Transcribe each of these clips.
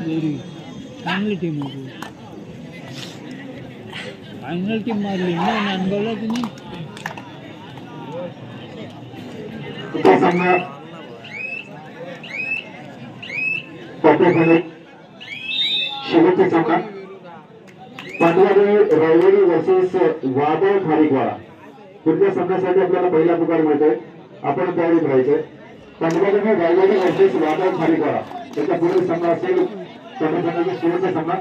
चांगली टीम होती. Final team मारली ना नांदगावला तुम्ही. शेवटचा सामना पांडवाडी रायवडी वर्सेस वादळ खारीकवाडा. पुढच्या सामन्यासाठी आपल्याला पहिला पुकार मिळतोय. आपण तयारीत राहायचंय. पांडवाडी रायवडी वर्सेस वादळ खारीकवाडा त्याचा पुढील सामना असेल. त्याप्रमाणे शेवटचा सामना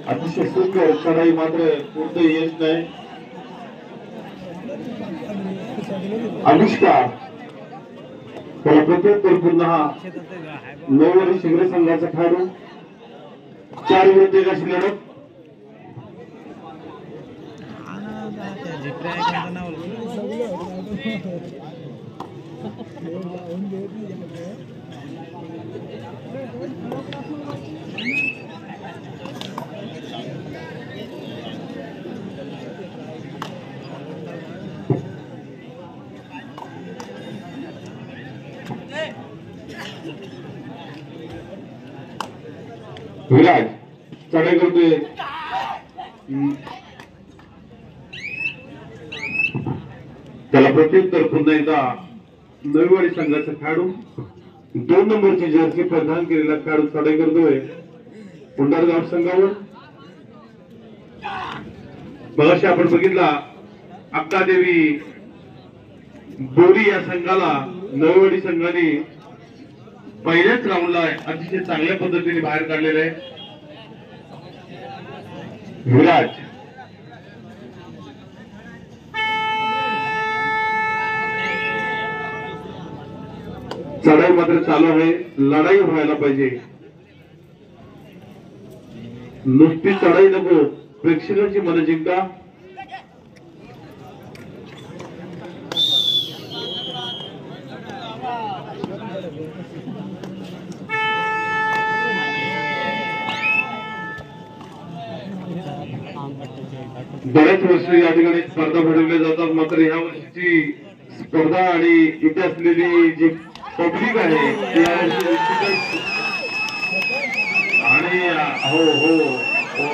अतिशय सुंदर चढाई मात्र पूर्ण येत नाही. अनुष्का त्याला प्रत्युत्तर पुन्हा 9 वर्ष शिंगरे संघाचा खेळाडू. 4 विरुद्ध 1 अशी लढत. विराज चढाई करतोय. त्याला प्रत्युत्तर पुन्हा एकदा नवीवाडी संघाचा खेळाडू. 2 नंबरची जर्सी प्रदान केलेला खेळाडू चढाई करतोय पुंडारगाव संघावर. मगाशी आपण बघितला अक्कादेवी बोरी या संघाला नवीवाडी संघाने पहिल्याच राऊंडला अतिशय चांगल्या पद्धतीने बाहेर काढलेले आहे. विराज चढाई मात्र चालू आहे. लढाई व्हायला पाहिजे. नुसती चढाई नको. प्रेक्षकांची मन जिंका. बऱ्याच वर्षी या ठिकाणी स्पर्धा भरवल्या जातात. मात्र या वर्षीची स्पर्धा आणि इथे असलेली जी पब्लिक आहे आणि हो हो हो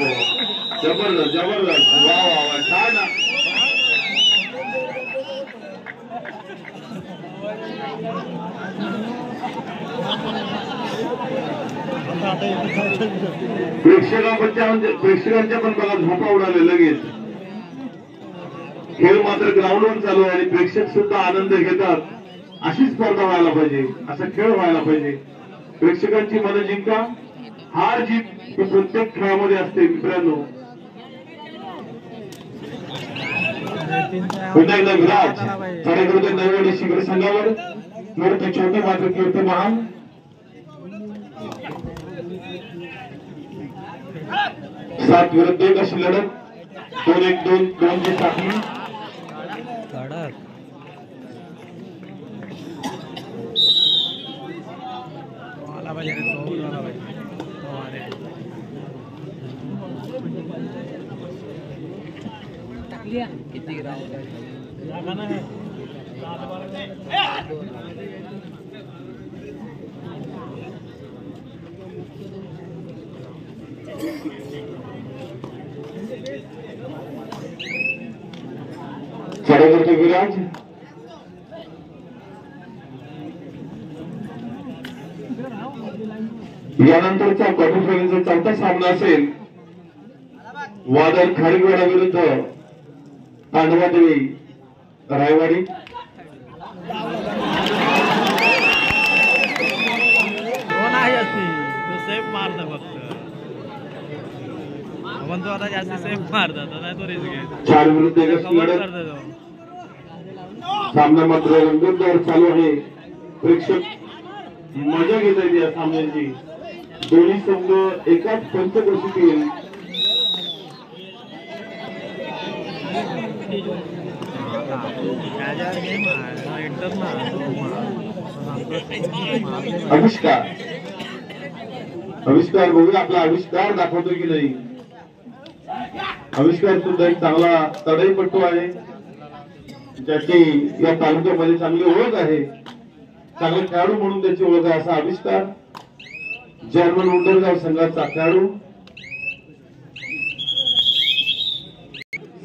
जबरदस्त जबरदस्त. वा वा वा छान. प्रेक्षकांच्या पण बघा झोपा उडाले लगेच. खेळ मात्र ग्राउंडवर चालू आहे आणि प्रेक्षक सुद्धा आनंद घेतात. अशी स्पर्धा व्हायला पाहिजे. असा खेळ व्हायला पाहिजे. प्रेक्षकांची मन जिंका. हार जीत ही प्रत्येक खेळामध्ये असते मित्रांनो. पुन्हा एकदा विराज चढाई करतोय नवीवाडी शिंगरे संघावर. मूर्ती छोटी मात्र कीर्ती महान. 7 विरुद्ध 1 अशी लढत. 2-1-2-2 ची साखळी. किती चढाई करतो विराज. यानंतरचा क्वार्टर फायनलचा 4था सामना असेल वादळ खारीकवाडा विरुद्ध पांडवादेवी रायवाडी. सेफ मारता फक्त आपण तो आता जास्त सेफ मारतात. नाही तो रिस्क 4 विरुद्ध 1 लढत. सामना मात्र रंगतदार चालू आहे. प्रेक्षक मजा घेत आहेत या सामन्याची. दोन्ही संघ एकाच पंचक्रोशीतील आविष्कार आविष्कार बघूया आपला आविष्कार दाखवतो की नाही. आविष्कार सुद्धा एक चांगला तडाईपट्टू आहे, ज्याची या तालुक्यामध्ये चांगली ओळख आहे, चांगले खेळाडू म्हणून त्याची ओळख आहे. असा आविष्कार जर्मन उंडरगाव संघाचा खेळाडू.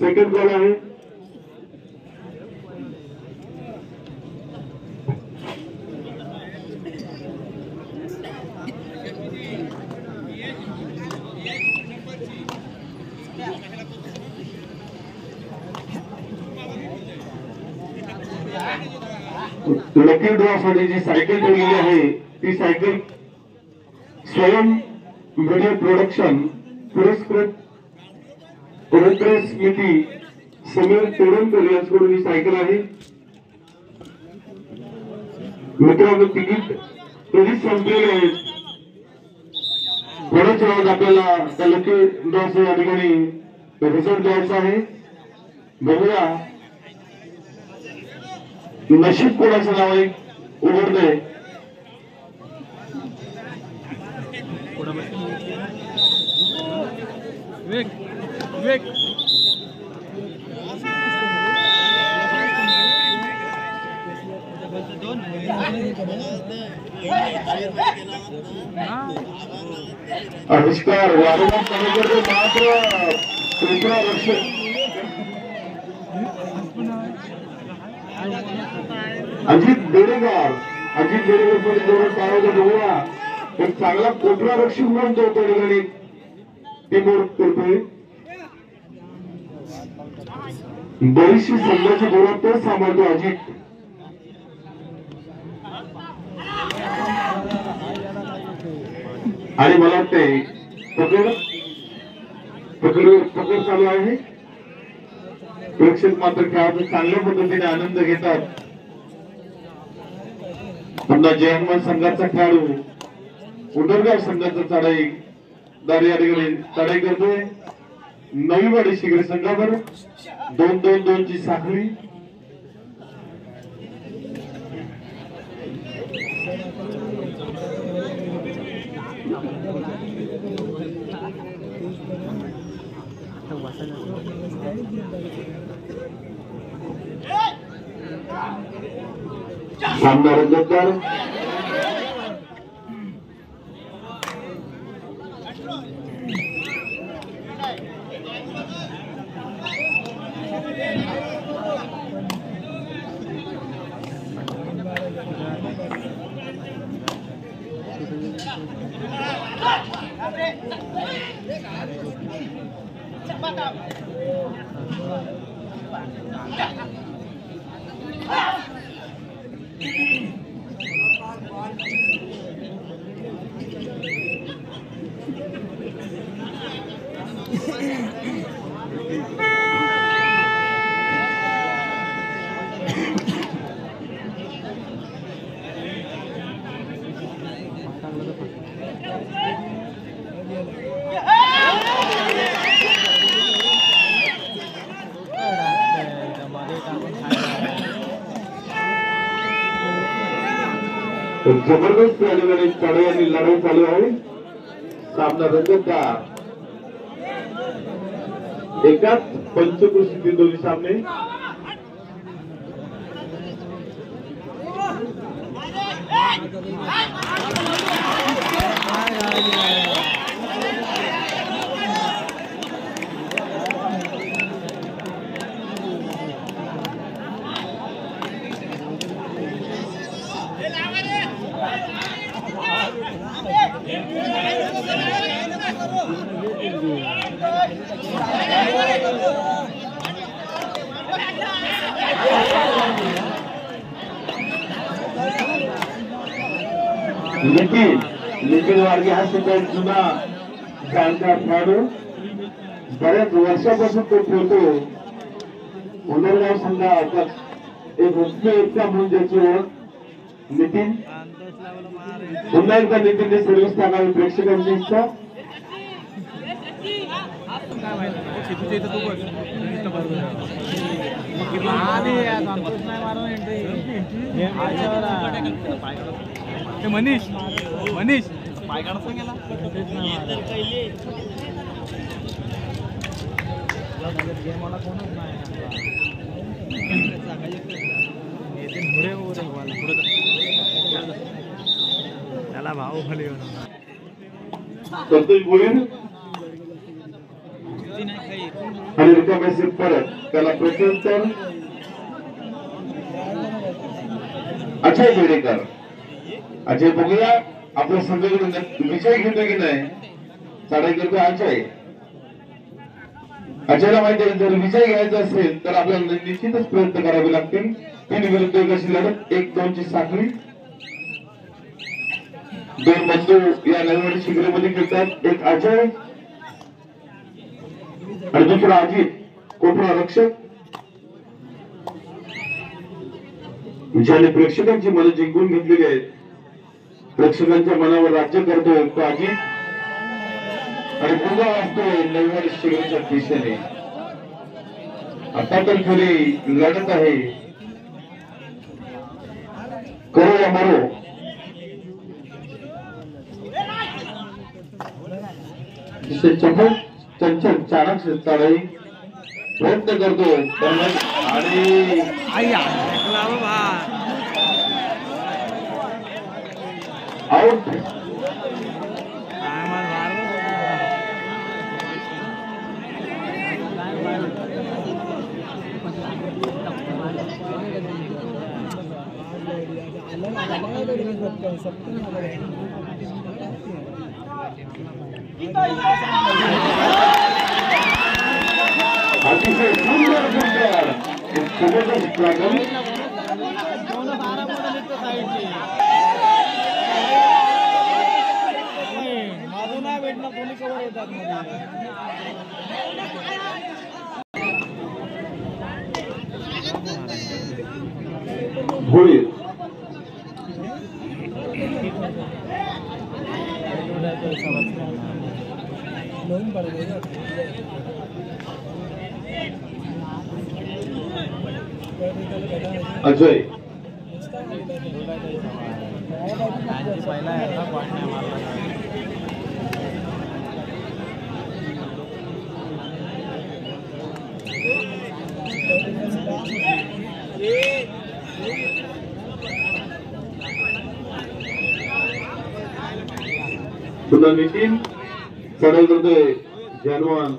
सेकंड बॉल आहे. लकी ड्रॉ साठी जी सायकल ठेवलेली आहे ती सायकल स्वयं व्हिडिओ प्रोडक्शन पुरस्कृत समिती समीर तोडणकर यांच्याकडून ही सायकल आहे. मित्रांनो, तिकीट कधीच संपलेले आहेत. थोड्याच वेळात आपल्याला त्या लकी ड्रॉ या ठिकाणी रिझल्ट द्यायचा आहे. बघूया नशीब कोणाचं नाव आहे उघडलंय. आविष्कार वारंवार करतो मात्र दुसरा रक्षक अजित बेडेगार बघूया एक चांगला कोपरा रक्षक म्हणून तो त्या ठिकाणी टीमवर्क करतोय. बरीचशी संघाची जोरात तो सांभाळतो अजित. आणि मला वाटतंय पकड चालू आहे. प्रेक्षक मात्र खेळाचा चांगल्या पद्धतीने आनंद घेतात. पुन्हा जयहनुमान संघाचा खेळाडू उंडरगाव संघाचा चढाई या ठिकाणी चढाई करतोय. नवीवाडी शिगरे संघावर 2-2-2 ची साखळी. सामना रंगतदार. जबरदस्त या ठिकाणी चढाई आणि लढाई चालू आहे. सामना रंगतदार. एकाच पंचकृषीतील दोन्ही सामने. निखिल वाडगे हा सुद्धा एक जुना जाणकार खेळाडू. बऱ्याच वर्षापासून तो खेळतो. उंडरगाव संघाचा एक उपयोगिता म्हणून ज्याची ओळख. नितीन पुन्हा एकदा नितीनने सर्व्हिस टाकावी प्रेक्षकांची इच्छा. सिद्धूच्या इथं तू बस संतोष नाही मारून एंट्री मनीष मनीष पाय काढा गेला मला कोणच नाही त्याला भाऊ खाली संतोष बोलीन आणि रिकाम्या सीट परत त्याला प्रत्युत्तर अजय बेडेकर. अजय बघूया आपल्या संघाकडून विजय घेतो की नाही. चढाई करतो अजय. अजयला माहिती आहे जर विजय घ्यायचा असेल तर आपल्याला निश्चितच प्रयत्न करावे लागतील. 3 विरुद्ध 1 अशी लढत 1-2 ची साखळी. 2 बंधू या नवीन शिबिरामध्ये खेळतात. एक अजय आणि दुसरा अजित कोपरा रक्षक. ज्याने प्रेक्षकांची मनं जिंकून घेतलेली आहेत. प्रेक्षकांच्या मनावर राज्य करतोय तो अजित आणि पुन्हा वाचतोय नवीन शिबिराच्या दिशेने. आता तर खरी लढत आहे. करो या मरो. चपळ चंचल चाणक्य चढाई प्रयत्न करतो आणि आउट. अतिशय सुंदर जबरदस्त स्ट्रगल. भोईर अजय पुन्हा नितीन चढाई करतोय. जानवान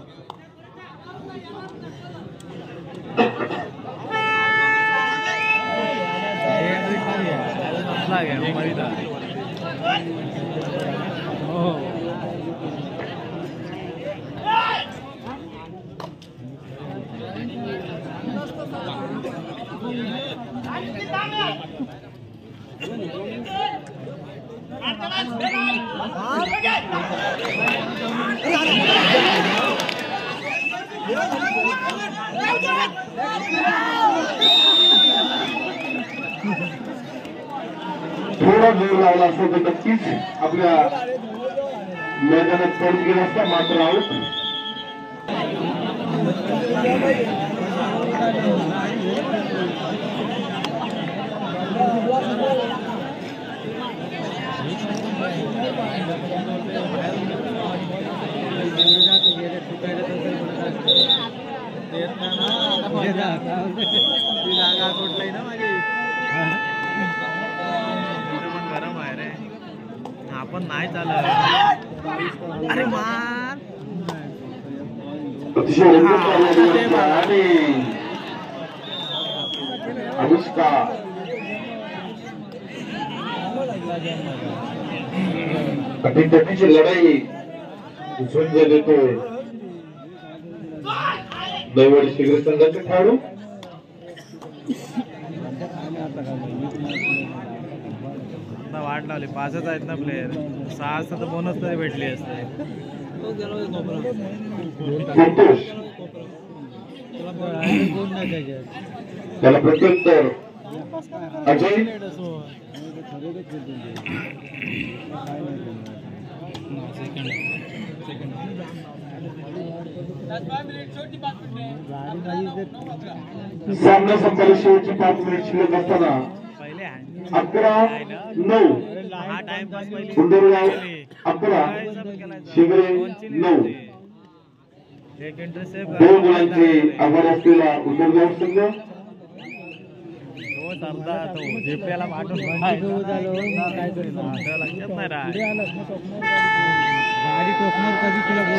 थोडा जोर लावला असता तर नक्कीच आपल्या मैदानात पडून गेला असता. मात्र आऊट. जागा कुठलाय ना माझी पण गरम आहे रे. आपण नाही चालत. अरे मान अनुष्का कठीण कठीणची लढाई झुंज देतोय दैवड शिबिर संघाचे खेळाडू. वाट लावली. 5च आहेत ना प्लेयर. 6 असतं तर बोनस तरी भेटली असते. त्याला प्रत्युत्तर अजय. सामना संपला शेवटची 5 मिनिट शिल्लक असताना पहिले 11-9 हा टाइम पास पहिले सुंदरगाव 11 शिंगरे 9 एक इंटरसेप्ट 2 गुणांचे आव्हान असलेला उंदरगाव संघ तो सरदा तो झेप्याला पाठवून लक्षात नाही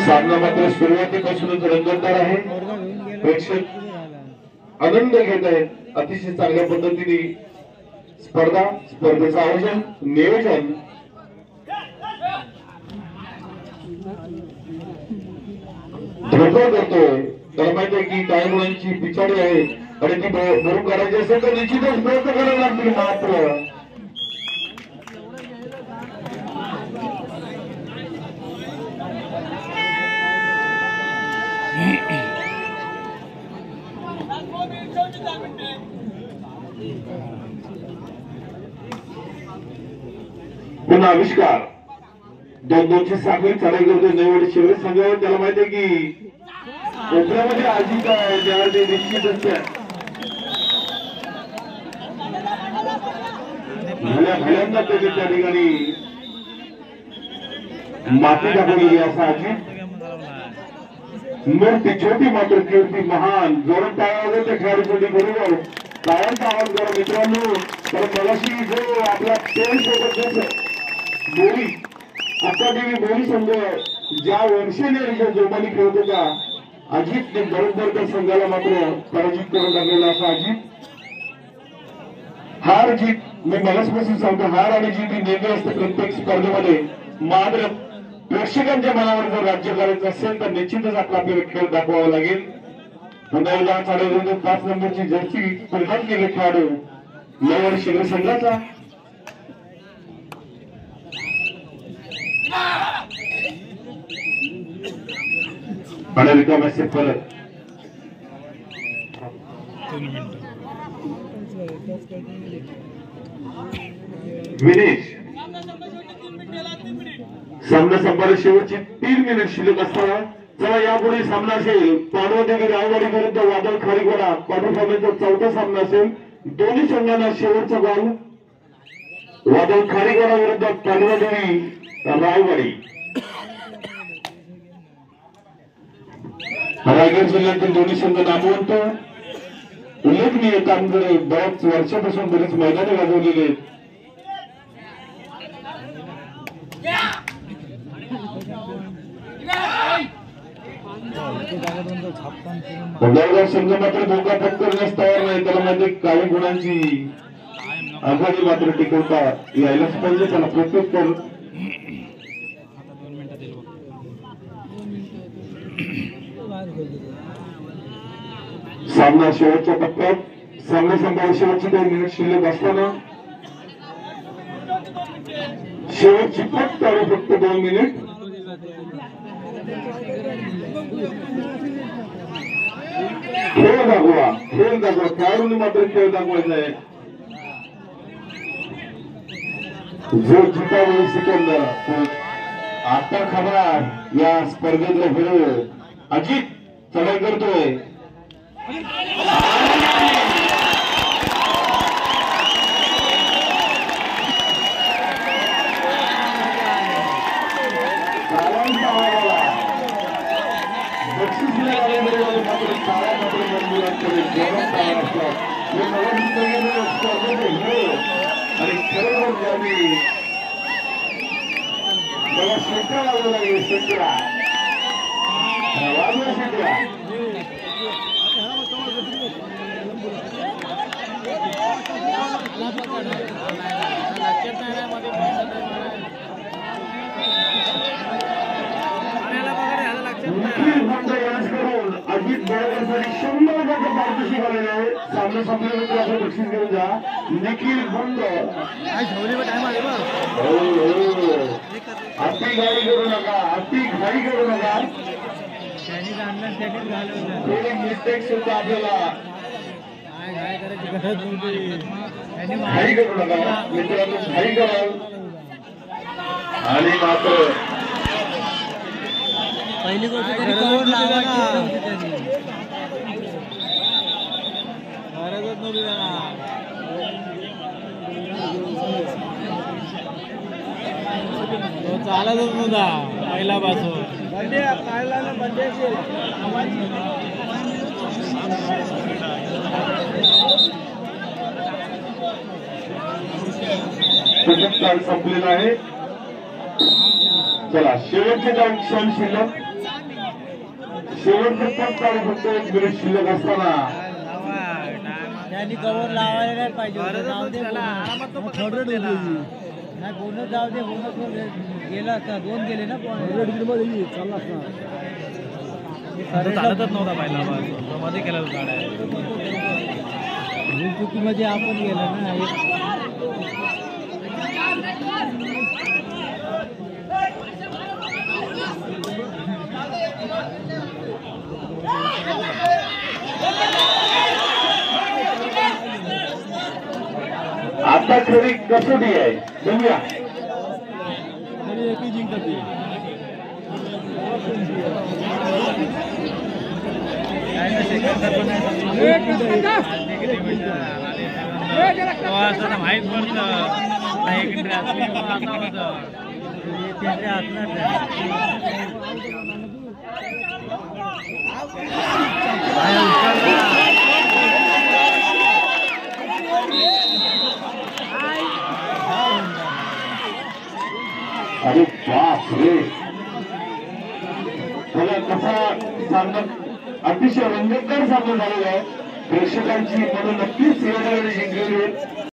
सामना मात्र सुरुवातीपासूनच रंगतदार आहे. प्रेक्षक आनंद घेत आहेत. अतिशय चांगल्या पद्धतीने स्पर्धेचं आयोजन नियोजन धोका करतोय. त्याला माहिती आहे की काही मुलांची पिछाडी आहे आणि ती भरून काढायची असेल तर निश्चितच प्रयत्न करायला लागतील. मात्र पुन्हा आविष्कार 2-2ची साखळी चढाई करतो नैवड शिवरे संघावर. त्याला माहिती आहे की कोपऱ्यामध्ये अजिंक्य आहे ज्यावेळी ते निश्चितच भल्यांदा त्याने त्या ठिकाणी माती दाखवलेली असा अजित मूर्ती छोटी मात्र कीर्ती महान. जोरात टाळा त्या खेळाडूसाठी बरोबर टाळ्यांचा आवाज करा मित्रांनो. तर मगाशी जो आपला तेल सोबत बोली आता देवी बोली संघ ज्या वर्षेने जोमानी खेळत होता अजितने बरोबर त्या संघाला मात्र पराजित करून टाकलेला असा अजित. हार जीत मी मगासपासून सांगतो हार आणि जीत ही नेहमी असते प्रत्येक स्पर्धेमध्ये. मात्र प्रेक्षकांच्या मनावर जर राज्य करायचं असेल तर निश्चितच आपल्याला खेळ दाखवावा लागेल. पुन्हा एकदा 5 नंबरची जर्सी परिधान केले खेळाडू नैवड शिवरे संघाचा. आणि रिकाम्या सेट परत विनेश. सामना संपायला शेवटची 3 मिनिट शिल्लक असताना चला यापुढे सामना असेल पांडवदेवी रायवाडी विरुद्ध वादळ खारीगोडा. क्वार्टर फायनलचा 4था सामना असेल. दोन्ही संघांना शेवटचा बॉल वादळ खारीगोडा विरुद्ध पांडवदेवी रायवाडी. रायगड जिल्ह्यातील दोन्ही संघ नामवंत उल्लेखनीय कामगिरी बऱ्याच वर्षापासून बरेच मैदाने गाजवलेले आहेत. उंबरगाव संघ मात्र धोका पत्करण्यास तयार नाही. त्याला माहिती काही गुणांची आघाडी मात्र टिकवता यायलाच पाहिजे. त्याला प्रत्युत्तर सामना शेवटच्या टप्प्यात सामना संपायला शेवटची 2 मिनिट शिल्लक असताना शेवटची फक्त 2 मिनिट. खेळ दाखवा खेळाडूंनी मात्र खेळ दाखवायचा आहे. जो जितावं सिकंदर. आता खबर या स्पर्धेतला हिरो अजित चढाई करतोय. आणि खरोखर ज्यावेळी मला शेकडा लावलं लागेल शेकडा वाजवा शेकडा. अजित बळकरसाठी 100 रुपयाचं पारितोषिक आलेलं आहे. सामना संपल्यानंतर आपण बक्षीस घेऊन जा. निखिल गुंड अति गाडी करू नका अति घाई करू नका. थोडी मिस्टेक सुद्धा आपल्याला घाई करू नका मित्रांनो. घाई कराल आणि मात्र पहिली गोष्ट तरी कवर लावायची नव्हती त्यांनी. गरजच नव्हती त्यांना. तो चालतच नव्हता पहिल्यापासून. काल संपलेला आहे. चला शेवटचे काही क्षण शिल्लक. शेवटचे 5 काळ फक्त 1 मिनिट शिल्लक असताना त्यांनी कवर लावायला नाही पाहिजे. जाऊ दे आरामात तो पकडून नाही दिला. बोनस जाऊ दे. बोनस गेला असता 2 गेले ना तो चालतच नव्हता पहिल्यापासून. तो मध्ये केला गाड्या. चुकीमध्ये आपण गेलो ना. आता खरी कसोटी आहे बघूया. माहित पडतं अरे बाप रे. मला कसा सामना अतिशय रंगतदार सामना झालेला आहे. प्रेक्षकांची म्हणून नक्कीच जिंकलेली आहे.